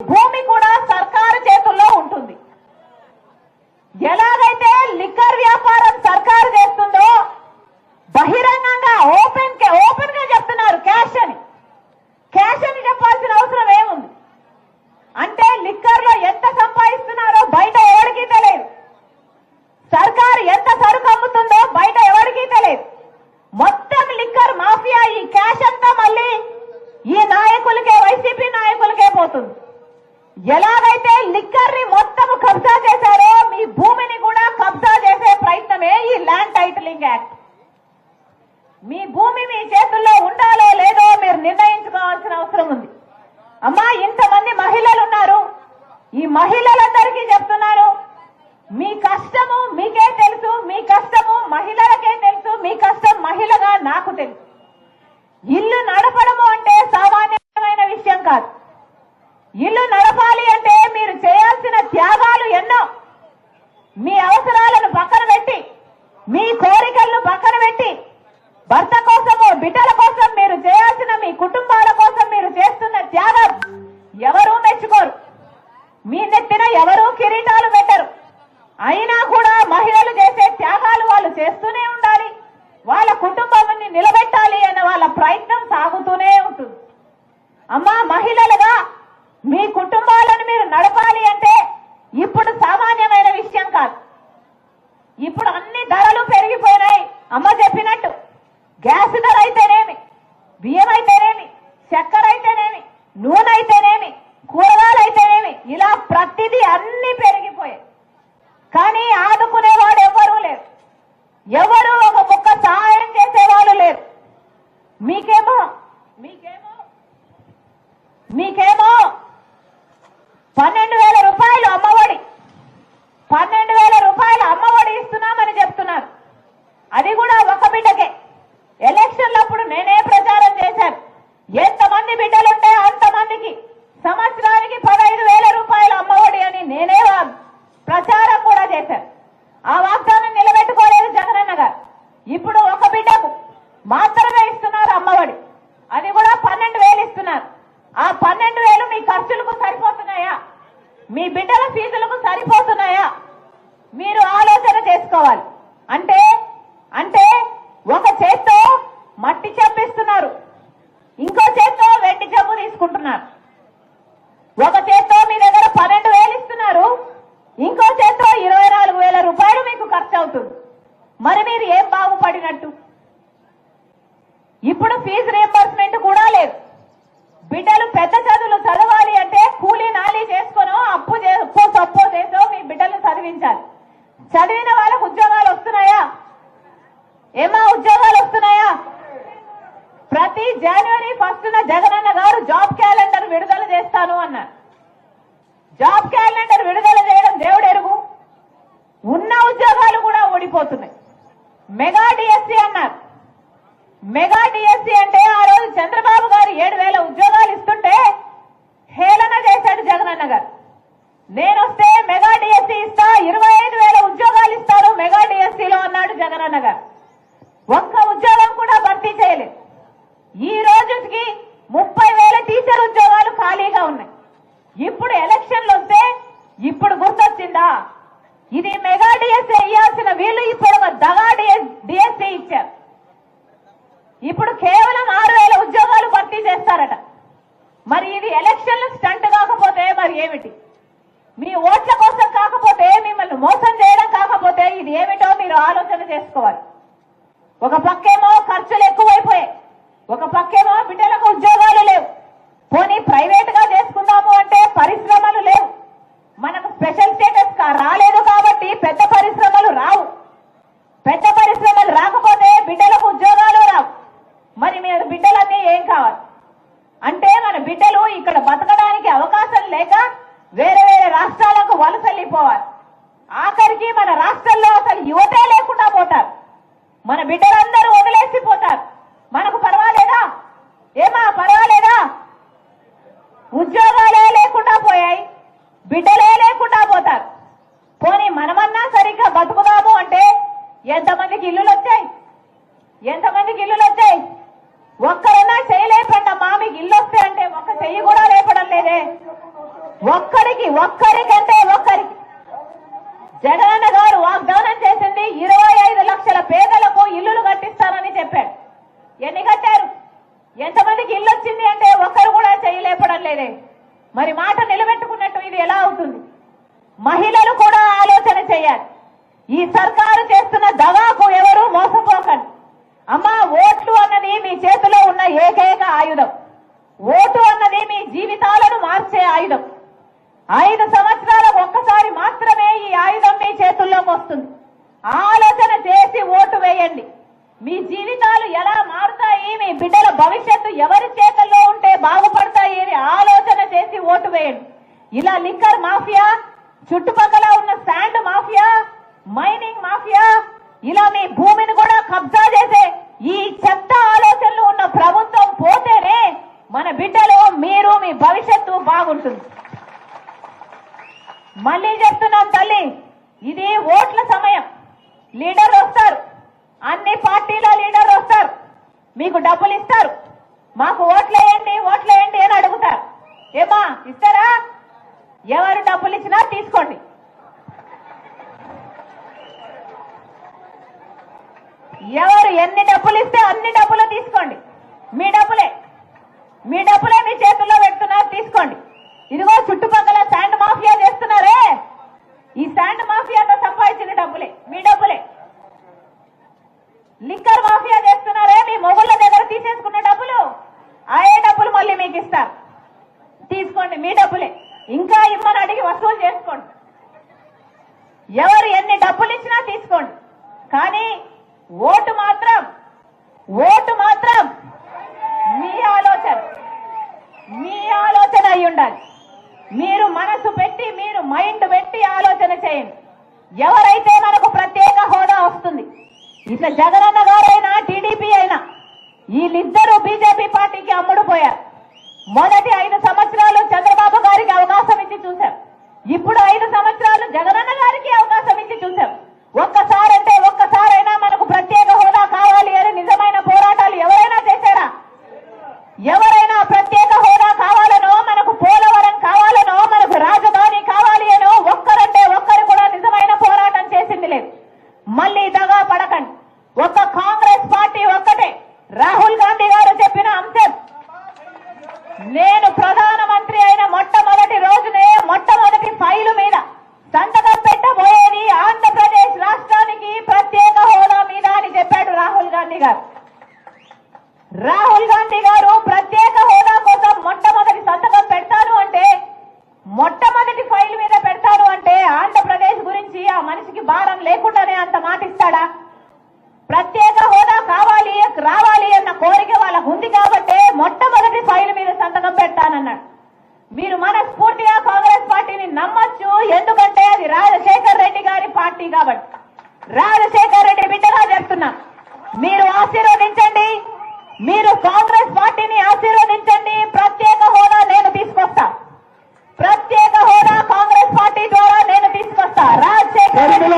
భూమి కూడా సర్కారు చేతుల్లో ఉంటుంది. ఎలాగైతే లిక్కర్ వ్యాపారం సర్కారు చేస్తుందో బహిరంగంగా ఓపెన్ గా చెప్తున్నారు క్యాష్ అని చెప్పాల్సిన అవసరం ఏముంది? అంటే లిక్కర్ లో ఎంత సంపాదిస్తున్నారో బయట ఎవరికీ తెలియదు. సర్కారు ఎంత సరుకు అమ్ముతుందో బయట ఎవరికీ తెలియదు. మొత్తం లిక్కర్ మాఫియా ఈ క్యాష్ అంతా మళ్ళీ ఈ నాయకులకే, వైసీపీ నాయకులకే పోతుంది. ఎలాగైతే లిక్కర్ ని మొత్తం కబ్జా చేశారో మీ భూమిని కూడా కబ్జా చేసే ప్రయత్నమే ఈ ల్యాండ్ టైటిలింగ్ యాక్ట్. మీ భూమి మీ చేతుల్లో ఉండాలో లేదో మీరు నిర్ణయించుకోవాల్సిన అవసరం ఉంది. అమ్మా, ఇంతమంది మహిళలు ఉన్నారు. ఈ మహిళలందరికీ చెప్తున్నాను, మీ కష్టము మీకే తెలుసు, మీ కష్టము మహిళలకే తెలుసు, మీ కష్టం మహిళగా నాకు తెలుసు. ఇల్లు నడపడము అంటే సామాన్యమైన విషయం కాదు. ఇల్లు నడపాలి అంటే మీరు చేయాల్సిన త్యాగాలు ఎన్నో. మీ అవసరాలను పక్కన పెట్టి, మీ కోరికలను పక్కన పెట్టి, భర్త కోసము, బిడ్డల కోసం మీరు చేయాల్సిన, మీ కుటుంబాల కోసం మీరు చేస్తున్న త్యాగం ఎవరూ మెచ్చుకోరు. మీ నెత్తిన ఎవరూ కిరీటాలు పెట్టరు. అయినా కూడా మహిళలు చేసే త్యాగాలు వాళ్ళు చేస్తూనే ఉండాలి. వాళ్ళ కుటుంబాన్ని నిలబెట్టాలి అనే వాళ్ళ ప్రయత్నం సాగుతూనే ఉంటుంది. అమ్మా, మహిళలుగా మీ కుటుంబాలను మీరు నడపాలి అంటే ఇప్పుడు సామాన్యమైన విషయం కాదు. ఇప్పుడు అన్ని ధరలు పెరిగిపోయినాయి. అమ్మ చెప్పినట్టు గ్యాస్ ధర అయితేనేమి, బియ్యం అయితేనేమి, చక్కెర అయితేనేమి, నూనె అయితేనేమి, కూరగాయలు అయితేనేమి, ఇలా ప్రతిదీ అన్ని పెరిగిపోయాయి. కానీ ఆదుకునేవాడు ఎవరూ లేరు. ఎవరు ఒక ముక్క సహాయం చేసేవాళ్ళు లేరు. మీకేమో 12,000 రూపాయలు అమ్మఒడి, 12,000 రూపాయలు అమ్మఒడి ఇస్తున్నామని చెప్తున్నారు. అది కూడా ఒక బిడ్డకే. ఎలక్షన్లప్పుడు నేనే ప్రచారం చేశాను. ఎంతమంది బిడ్డలుంటే అంతమందికి సంవత్సరానికి 15,000 రూపాయలు అమ్మఒడి అని నేనే ప్రచారం కూడా చేశాను. ఆ వాగ్దానం నిలబెట్టుకోలేదు జగనన్న గారు. ఇప్పుడు ఒక బిడ్డకు మాత్రమే ఇస్తున్నారు అమ్మఒడి. అది కూడా 12,000 ఇస్తున్నారు. ఆ 12,000 మీ ఖర్చులకు సరిపోతున్నాయా? మీ బిడ్డల ఫీజులకు సరిపోతున్నాయా? మీరు ఆలోచన చేసుకోవాలి. అంటే ఒక చేత్తో మట్టి చెంపిస్తున్నారు, ఇంకో చేత్తో వెండి చెంబు తీసుకుంటున్నారు. ఒక చేత్తో మీ దగ్గర 12,000 ఇస్తున్నారు, ఇంకో చేత్తో 24,000 రూపాయలు మీకు ఖర్చు అవుతుంది. మరి మీరు ఏం బాగుపడినట్టు? ఇప్పుడు ఫీజు రీయింబర్స్మెంట్ కూడా లేదు. బిడ్డలు పెద్ద చదువులు చదవాలి అంటే కూలీ నాలీ చేసుకునో అప్పు చేసో మీ బిడ్డలు చదివించాలి. చదివిన వాళ్ళకు ఉద్యోగాలు వస్తున్నాయా? ఏమా ఉద్యోగాలు వస్తున్నాయా? ప్రతి జనవరి 1న జగనన్న గారు జాబ్ క్యాలెండర్ విడుదల చేస్తాను అన్నారు. జాబ్ క్యాలెండర్ విడుదల చేయడం దేవుడు ఎరుగు. ఉన్న ఉద్యోగాలు కూడా ఓడిపోతున్నాయి. మెగా డిఎస్సీ అన్నారు. మెగా డిఎస్సీ అంటే ఆ రోజు చంద్రబాబు గారు 7,000 ఉద్యోగాలు ఇస్తుంటే హేళన చేశాడు జగనన్న గారు. నేనొస్తే మెగా డిఎస్సీ ఇస్తా, 25,000 ఉద్యోగాలు ఇస్తారు మెగా డిఎస్సీలో అన్నాడు జగనన్న గారు. ఒక్క ఉద్యోగం కూడా భర్తీ చేయలేదు. ఈ రోజుకి 30,000 టీచర్ ఉద్యోగాలు ఖాళీగా ఉన్నాయి. ఇప్పుడు ఎలక్షన్లు వస్తే ఇప్పుడు గుర్తొచ్చిందా? ఇది మెగా డిఎస్సీ ఇవ్వాల్సిన వీళ్ళు ఇప్పుడు ఒక దగా డిఎస్సీ ఇచ్చారు. ఇప్పుడు కేవలం 6,000 ఉద్యోగాలు భర్తీ చేస్తారట. మరి ఇది ఎలక్షన్లు స్టంట్ కాకపోతే మరి ఏమిటి? మీ ఓట్ల కోసం కాకపోతే, మిమ్మల్ని మోసం చేయడం కాకపోతే ఇది ఏమిటో మీరు ఆలోచన చేసుకోవాలి. ఒక పక్కేమో ఖర్చులు ఎక్కువైపోయాయి, ఒక పక్కేమో బిడ్డలకు ఉద్యోగాలు లేవు. పోనీ ప్రైవేట్ గా చేసుకుందాము అంటే పరిశ్రమలు లేవు. మనకు స్పెషల్ స్టేటస్ రాలేదు కాబట్టి పెద్ద పరిశ్రమలు రావు. పెద్ద పరిశ్రమలు రాకపోతే బిడ్డలకు ఉద్యోగాలు రావు. మరి మీ బిడ్డలన్నీ ఏం కావాలి? అంటే మన బిడ్డలు ఇక్కడ బతకడానికి అవకాశం లేక వేరే వేరే రాష్ట్రాలకు వలస వెళ్ళిపోవాలి. ఆఖరికి మన రాష్ట్రంలో అసలు యువతే లేకుండా పోతారు. మన బిడ్డలందరూ వదిలేసిపోతారు. మనకు పర్వాలేదా? ఏమా పర్వాలేదా? ఉద్యోగాలే లేకుండా పోయాయి, బిడ్డలే లేకుండా పోతారు. పోనీ మనమన్నా సరిగ్గా బతుకుదాము అంటే ఎంతమందికి ఇల్లులు వచ్చాయి? ఒక్కరైనా చేయలేపండి అమ్మా, మీకు ఇల్లు వస్తే అంటే ఒక్క చెయ్యి కూడా లేపడం లేదే. ఒక్కరికంటే ఒక్కరికి జగనన్న గారు వాగ్దానం చేసింది 25 లక్షల పేదలకు ఇల్లులు కట్టిస్తానని చెప్పాడు. ఎన్ని కట్టారు? ఎంతమందికి ఇల్లు వచ్చింది అంటే ఒక్కరు కూడా చేయలేపడం లేదే. మరి మాట నిలబెట్టుకున్నట్టు ఇది ఎలా అవుతుంది? మహిళలు కూడా ఆలోచన చేయాలి. ఈ సర్కారు చేస్తున్న దగాకు ఎవరు మోసపోకండి. అమ్మా, ఓట్లు అన్నది మీ చేతిలో ఉన్న ఏకైక ఆయుధం. ఓటు అన్నది మీ జీవితాలను మార్చే ఆయుధం. 5 సంవత్సరాలకు ఒక్కసారి మాత్రమే ఈ ఆయుధం మీ చేతుల్లోకి వస్తుంది. ఆలోచన చేసి ఓటు వేయండి. మీ జీవితాలు ఎలా మారుతాయి, మీ బిడ్డల భవిష్యత్తు ఎవరి చేతుల్లో ఉంటే బాగుపడతాయి అని ఆలోచన చేసి ఓటు వేయండి. ఇలా లిక్కర్ మాఫియా, చుట్టుపక్కల ఉన్న శాండ్ మాఫియా, మైనింగ్ మాఫియా, ఇలా మీ భూమిని కూడా కబ్జా చేసే ఈ చెత్త ఆలోచనలు ఉన్న ప్రభుత్వం పోతేనే మన బిడ్డలు, మీరు, మీ భవిష్యత్తు బాగుంటుంది. మళ్ళీ చెప్తున్నాం తల్లి, ఇది ఓట్ల సమయం. లీడర్ వస్తారు, అన్ని పార్టీల లీడర్ వస్తారు, మీకు డబ్బులు ఇస్తారు, మాకు ఓట్లేయండి ఓట్లేయండి అని అడుగుతారు. ఏమా ఇస్తారా? ఎవరు డబ్బులు ఇచ్చినా తీసుకోండి. ఎవరు ఎన్ని డబ్బులు ఇస్తే అన్ని డబ్బులు తీసుకోండి. మీ డబ్బులే మీ చేతుల్లో పెడుతున్నారు, తీసుకోండి. ఇదిగో చుట్టుపక్కల శాండ్ మాఫియా చేస్తున్నారే, ఈ శాండ్ మాఫియాతో సంపాదించిన డబ్బులే, మీ డబ్బులే. లిక్కర్ మాఫియా చేస్తున్నారే, మీ మొగుళ్ళ దగ్గర తీసేసుకున్న డబ్బులు, అదే డబ్బులు మళ్ళీ మీకు ఇస్తారు, తీసుకోండి, మీ డబ్బులే. ఇంకా ఇమ్మని అడిగి వసూలు చేసుకోండి. ఎవరు ఎన్ని డబ్బులు ఇచ్చినా తీసుకోండి. కానీ ఓటు మాత్రం మీ ఆలోచన అయి ఉండాలి. మీరు మనసు పెట్టి, మీరు మైండ్ పెట్టి ఆలోచన చేయండి. ఎవరైతే మనకు ప్రత్యేక హోదా వస్తుంది, ఇట్లా జగనన్న గారైనా టీడీపీ అయినా, వీళ్ళిద్దరూ బీజేపీ పార్టీకి అమ్ముడుపోయారు. మొదటి 5 సంవత్సరాలు చంద్రబాబు గారికి అవకాశం ఇచ్చి చూశాం. ఇప్పుడు 5 సంవత్సరాలు జగనన్న గారికి అవకాశం ఇచ్చి చూశాం. ఒక్కసారైనా మనకు ప్రత్యేక హోదా కావాలి అని నిజమైన పోరాటాలు ఎవరైనా చేశారా? ఎవరైనా ప్రత్యేక హోదా కావాలనో, మనకు పోలవరం కావాలనో, మనకు రాజధాని కావాలి అనో ఒక్కరంటే ఒక్కరు కూడా నిజమైన పోరాటం చేసింది లేదు. మళ్ళీ దగా పడకండి. ఒక్క కాంగ్రెస్ పార్టీ ఒక్కటే. రాహుల్ గాంధీ గారు చెప్పిన అంశం, నేను ప్రధానమంత్రి అయిన మొట్టమొదటి రోజునే మొట్టమొదటి ఫైలు మీద సంతకం పెట్టబోయేది ఆంధ్రప్రదేశ్ రాష్ట్రానికి ప్రత్యేక హోదా మీద అని చెప్పాడు రాహుల్ గాంధీ గారు. రాహుల్ గాంధీ గారు ప్రత్యేక హోదా కోసం మొట్టమొదటి సంతకం పెడతాను అంటే, మొట్టమొదటి ఫైల్ మీద పెడతాను అంటే ఆంధ్రప్రదేశ్ గురించి ఆ మనిషికి భారం లేకుండానే అంత మాట ఇస్తాడా? ప్రత్యేక హోదా రావాలి అన్న కోరిక వాళ్ళకు ఉంది కాబట్టే మొట్టమొదటి ఫైల్ మీద సంతకం పెడతానన్నాడు. మీరు మనస్ఫూర్తిగా కాంగ్రెస్ పార్టీని నమ్మొచ్చు, ఎందుకంటే అది రాజశేఖర్ రెడ్డి గారి పార్టీ కాబట్టి. రాజశేఖర్ రెడ్డి బిడ్డగా చెప్తున్నా, మీరు ఆశీర్వదించండి, మీరు కాంగ్రెస్ పార్టీని ఆశీర్వదించండి. ప్రత్యేక హోదా నేను తీసుకొస్తా, ప్రత్యేక హోదా కాంగ్రెస్ పార్టీ ద్వారా నేను తీసుకొస్తా. రాజశేఖర్ రెడ్డి